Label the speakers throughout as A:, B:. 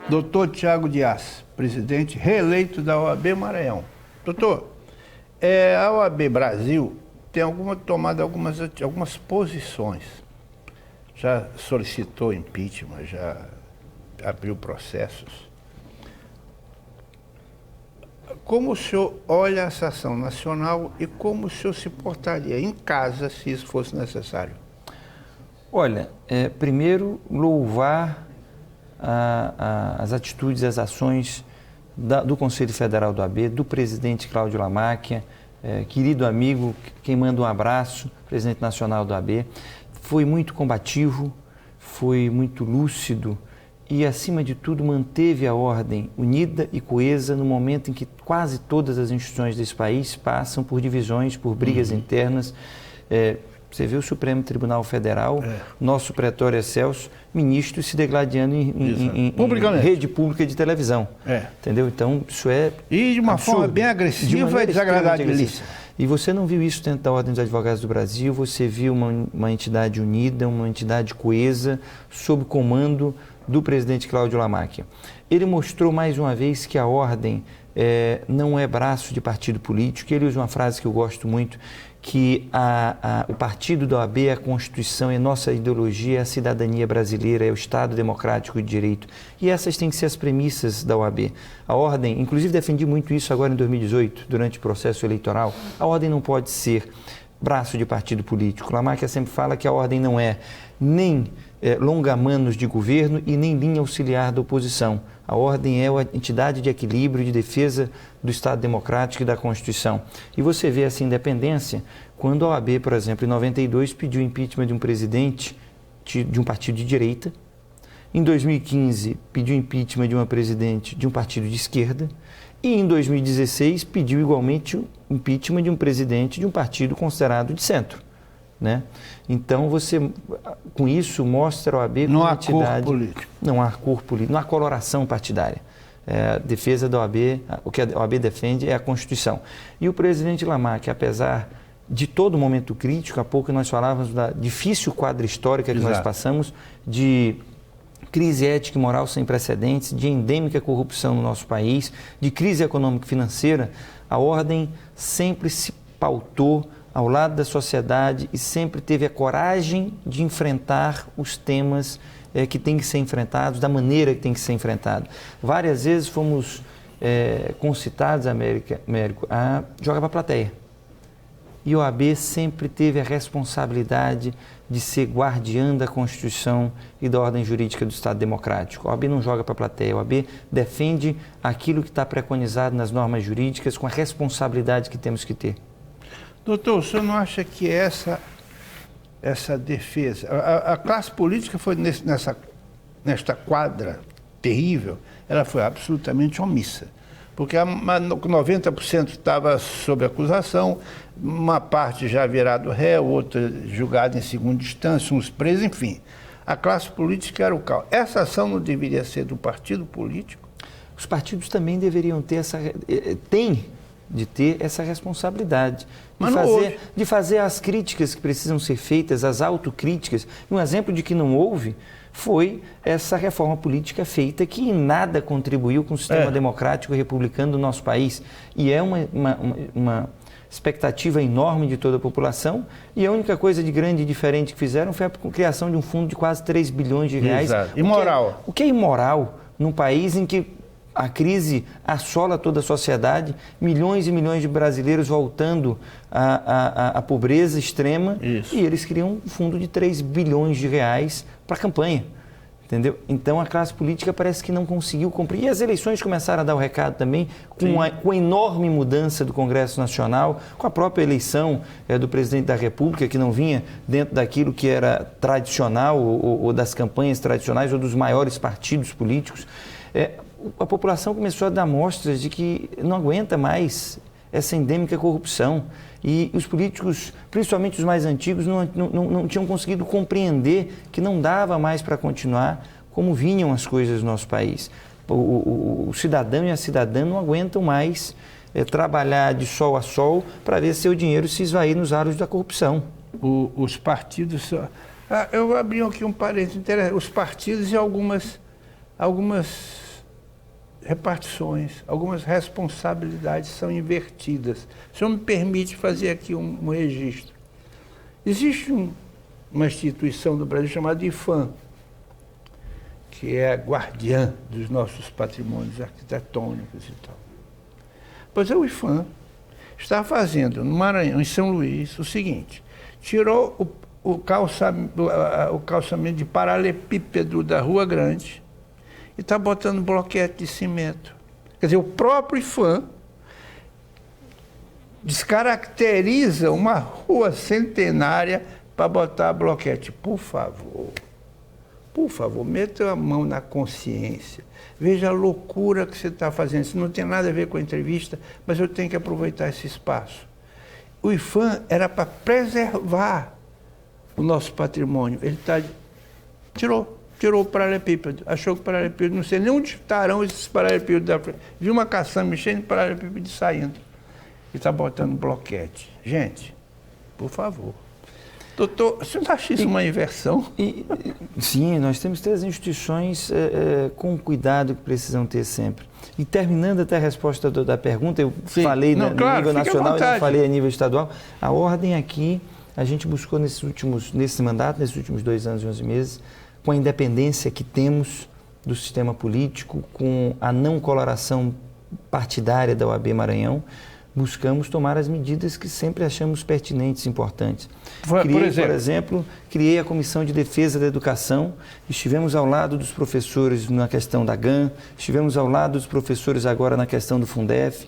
A: Doutor Tiago Dias, presidente reeleito da OAB Maranhão. Doutor, a OAB Brasil tem tomado algumas posições. Já solicitou impeachment, já abriu processos. Como o senhor olha essa ação nacional e como o senhor se portaria em casa se isso fosse necessário?
B: Olha, primeiro louvar as atitudes e as ações do Conselho Federal do AB, do presidente Cláudio Lamáquia, querido amigo, quem manda um abraço, presidente nacional do AB. Foi muito combativo, foi muito lúcido e, acima de tudo, manteve a ordem unida e coesa no momento em que quase todas as instituições desse país passam por divisões, por brigas internas. Você vê o Supremo Tribunal Federal, nosso pretório excelso, ministros se degladiando em rede pública de televisão. Entendeu? Então, isso é
A: e de uma
B: absurdo,
A: forma bem agressiva e desagradável.
B: E você não viu isso dentro da Ordem dos Advogados do Brasil, você viu uma entidade unida, uma entidade coesa, sob comando do presidente Cláudio Lamáquia. Ele mostrou mais uma vez que a Ordem não é braço de partido político. Ele usa uma frase que eu gosto muito, que o partido da OAB é a Constituição, é a nossa ideologia, é a cidadania brasileira, é o Estado democrático de direito. E essas têm que ser as premissas da OAB. A Ordem, inclusive defendi muito isso agora em 2018, durante o processo eleitoral, a Ordem não pode ser braço de partido político. Lamáquia sempre fala que a Ordem não é nem longa-manos de governo e nem linha auxiliar da oposição. A Ordem é a entidade de equilíbrio, de defesa do Estado democrático e da Constituição. E você vê essa independência quando a OAB, por exemplo, em 92, pediu impeachment de um presidente de um partido de direita. Em 2015, pediu impeachment de uma presidente de um partido de esquerda. E em 2016, pediu igualmente o impeachment de um presidente de um partido considerado de centro. Né? Então, você, com isso, mostra a OAB como uma entidade... Não há cor política, não há coloração partidária. A defesa da OAB, o que a OAB defende é a Constituição. E o presidente Lamáquia, apesar de todo momento crítico, há pouco nós falávamos da difícil quadra histórica que nós passamos, de crise ética e moral sem precedentes, de endêmica corrupção no nosso país, de crise econômica e financeira, a Ordem sempre se pautou ao lado da sociedade e sempre teve a coragem de enfrentar os temas que têm que ser enfrentados, da maneira que tem que ser enfrentado. Várias vezes fomos concitados, Américo, a jogar para a plateia. E a OAB sempre teve a responsabilidade de ser guardiã da Constituição e da ordem jurídica do Estado democrático. A OAB não joga para a plateia, a OAB defende aquilo que está preconizado nas normas jurídicas com a responsabilidade que temos que ter.
A: Doutor, o senhor não acha que essa defesa, a classe política foi nesta quadra terrível, ela foi absolutamente omissa, porque 90% estava sob acusação, uma parte já virado réu, outra julgada em segunda instância, uns presos, enfim. A classe política era o caos. Essa ação não deveria ser do partido político?
B: Os partidos também deveriam ter essa responsabilidade de fazer as críticas que precisam ser feitas, as autocríticas. Um exemplo de que não houve foi essa reforma política feita que em nada contribuiu com o sistema democrático e republicano do nosso país. E é uma expectativa enorme de toda a população, e a única coisa de grande e diferente que fizeram foi a criação de um fundo de quase 3 bilhões de reais.
A: Exato. Imoral.
B: O que é imoral num país em que a crise assola toda a sociedade, milhões e milhões de brasileiros voltando à pobreza extrema. Isso. E eles criam um fundo de 3 bilhões de reais para a campanha, entendeu? Então a classe política parece que não conseguiu cumprir. E as eleições começaram a dar o recado também, com a enorme mudança do Congresso Nacional, com a própria eleição do presidente da República, que não vinha dentro daquilo que era tradicional, ou das campanhas tradicionais, ou dos maiores partidos políticos. A população começou a dar mostras de que não aguenta mais essa endêmica corrupção. E os políticos, principalmente os mais antigos, não tinham conseguido compreender que não dava mais para continuar como vinham as coisas no nosso país. O cidadão e a cidadã não aguentam mais trabalhar de sol a sol para ver seu dinheiro se esvair nos aros da corrupção.
A: Os partidos... eu abri aqui um parênteses interessante. Os partidos e algumas repartições, algumas responsabilidades são invertidas. O senhor me permite fazer aqui um registro. Existe uma instituição do Brasil chamada IPHAN, que é a guardiã dos nossos patrimônios arquitetônicos e tal. Pois o IPHAN está fazendo no Maranhão, em São Luís, o seguinte: tirou o calçamento de paralelepípedo da Rua Grande e está botando bloquete de cimento. Quer dizer, o próprio IPHAN descaracteriza uma rua centenária para botar bloquete. Por favor, meta a mão na consciência. Veja a loucura que você está fazendo. Isso não tem nada a ver com a entrevista, mas eu tenho que aproveitar esse espaço. O IPHAN era para preservar o nosso patrimônio. Ele tirou o paralelepípedo. Achou que o paralelepípedo, não sei nem onde estarão esses paralelepípedos da frente. Viu uma caçamba mexendo e paralelepípedo saindo. E está botando bloquete. Gente, por favor. Doutor, você não acha isso uma inversão?
B: Sim, nós temos que ter as instituições com o cuidado que precisam ter sempre. E terminando até a resposta da pergunta, eu falei no nível nacional e não falei a nível estadual. A ordem aqui, a gente buscou nesse mandato, nesses últimos 2 anos e 11 meses, com a independência que temos do sistema político, com a não coloração partidária da OAB Maranhão, buscamos tomar as medidas que sempre achamos pertinentes e importantes. Por exemplo, criei a Comissão de Defesa da Educação, estivemos ao lado dos professores na questão da GAN, estivemos ao lado dos professores agora na questão do Fundef,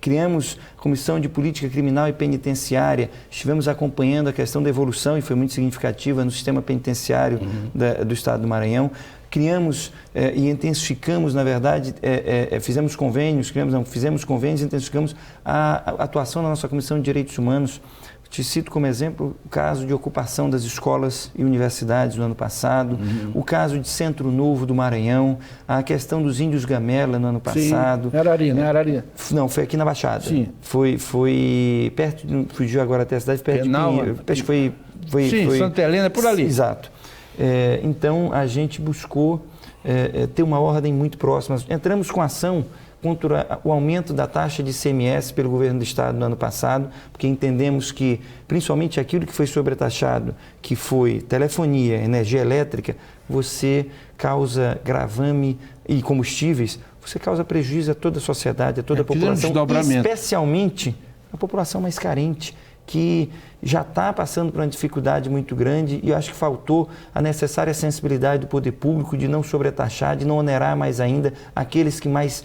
B: criamos Comissão de Política Criminal e Penitenciária, estivemos acompanhando a questão da evolução, e foi muito significativa, no sistema penitenciário do Estado do Maranhão. Criamos e intensificamos, na verdade, fizemos convênios e intensificamos a atuação da nossa Comissão de Direitos Humanos. Te cito como exemplo o caso de ocupação das escolas e universidades no ano passado, o caso de Centro Novo do Maranhão, a questão dos índios Gamela no ano passado.
A: Sim, Arari, né? Arari.
B: Não, foi aqui na Baixada.
A: Sim.
B: Foi perto, fugiu agora até a cidade, perto
A: Penal,
B: de Pinheiro. Acho que foi
A: Santa Helena, por ali.
B: Exato. Então, a gente buscou ter uma ordem muito próxima. Entramos com ação contra o aumento da taxa de ICMS pelo governo do Estado no ano passado, porque entendemos que, principalmente aquilo que foi sobretaxado, que foi telefonia, energia elétrica, você causa gravame e combustíveis, você causa prejuízo a toda a sociedade, a toda a população, especialmente a população mais carente, que já está passando por uma dificuldade muito grande, e eu acho que faltou a necessária sensibilidade do poder público de não sobretaxar, de não onerar mais ainda aqueles que mais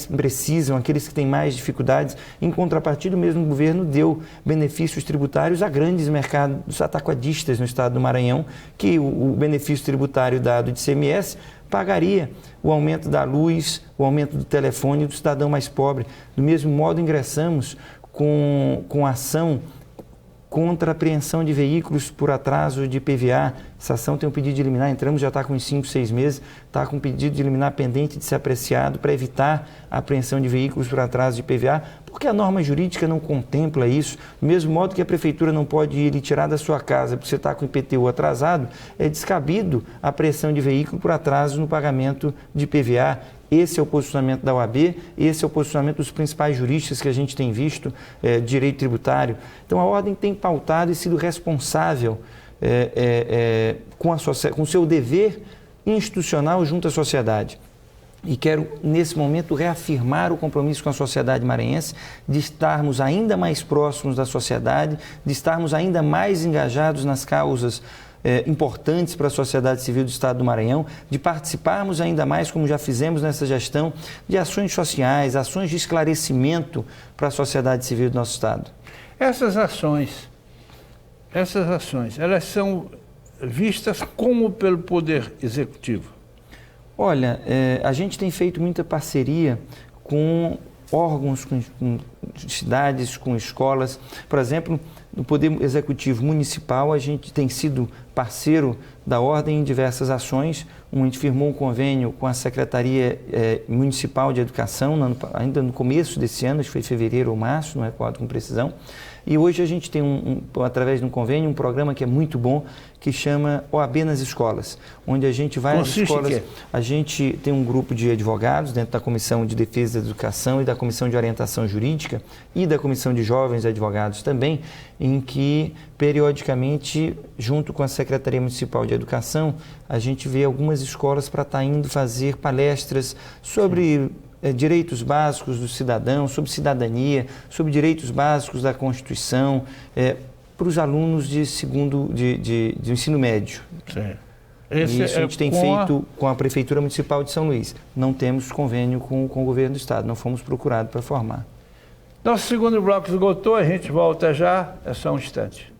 B: precisam, aqueles que têm mais dificuldades. Em contrapartida, o mesmo governo deu benefícios tributários a grandes mercados ataquadistas no estado do Maranhão, que o benefício tributário dado de ICMS pagaria o aumento da luz, o aumento do telefone do cidadão mais pobre. Do mesmo modo, ingressamos com ação contra a apreensão de veículos por atraso de PVA. Essa ação tem um pedido de liminar, entramos, já está com uns 5, 6 meses, está com um pedido de liminar pendente de ser apreciado para evitar a apreensão de veículos por atraso de PVA, porque a norma jurídica não contempla isso. Do mesmo modo que a prefeitura não pode ir lhe tirar da sua casa porque você está com o IPTU atrasado, é descabido a apreensão de veículo por atraso no pagamento de PVA. Esse é o posicionamento da OAB, esse é o posicionamento dos principais juristas que a gente tem visto, direito tributário. Então, a ordem tem pautado e sido responsável com o seu dever institucional junto à sociedade. E quero, nesse momento, reafirmar o compromisso com a sociedade maranhense de estarmos ainda mais próximos da sociedade, de estarmos ainda mais engajados nas causas importantes para a sociedade civil do Estado do Maranhão, de participarmos ainda mais, como já fizemos nessa gestão, de ações sociais, ações de esclarecimento para a sociedade civil do nosso Estado. Essas ações, elas são vistas como pelo Poder Executivo? Olha, a gente tem feito muita parceria com órgãos, com cidades, com escolas. Por exemplo, no Poder Executivo Municipal, a gente tem sido parceiro da Ordem em diversas ações. A gente firmou um convênio com a Secretaria Municipal de Educação, ainda no começo desse ano, acho que foi fevereiro ou março, não recordo com precisão. E hoje a gente tem, através de um convênio, um programa que é muito bom, que chama OAB nas escolas, onde a gente vai às escolas. A gente tem um grupo de advogados dentro da Comissão de Defesa da Educação e da Comissão de Orientação Jurídica e da Comissão de Jovens Advogados também, em que, periodicamente, junto com a Secretaria Municipal de Educação, a gente vê algumas escolas para estar indo fazer palestras sobre direitos básicos do cidadão, sobre cidadania, sobre direitos básicos da Constituição, para os alunos de ensino médio.
A: Sim.
B: Isso a gente tem feito com a Prefeitura Municipal de São Luís. Não temos convênio com o governo do Estado, não fomos procurados para formar.
A: Nosso segundo bloco esgotou, a gente volta já, é só um instante.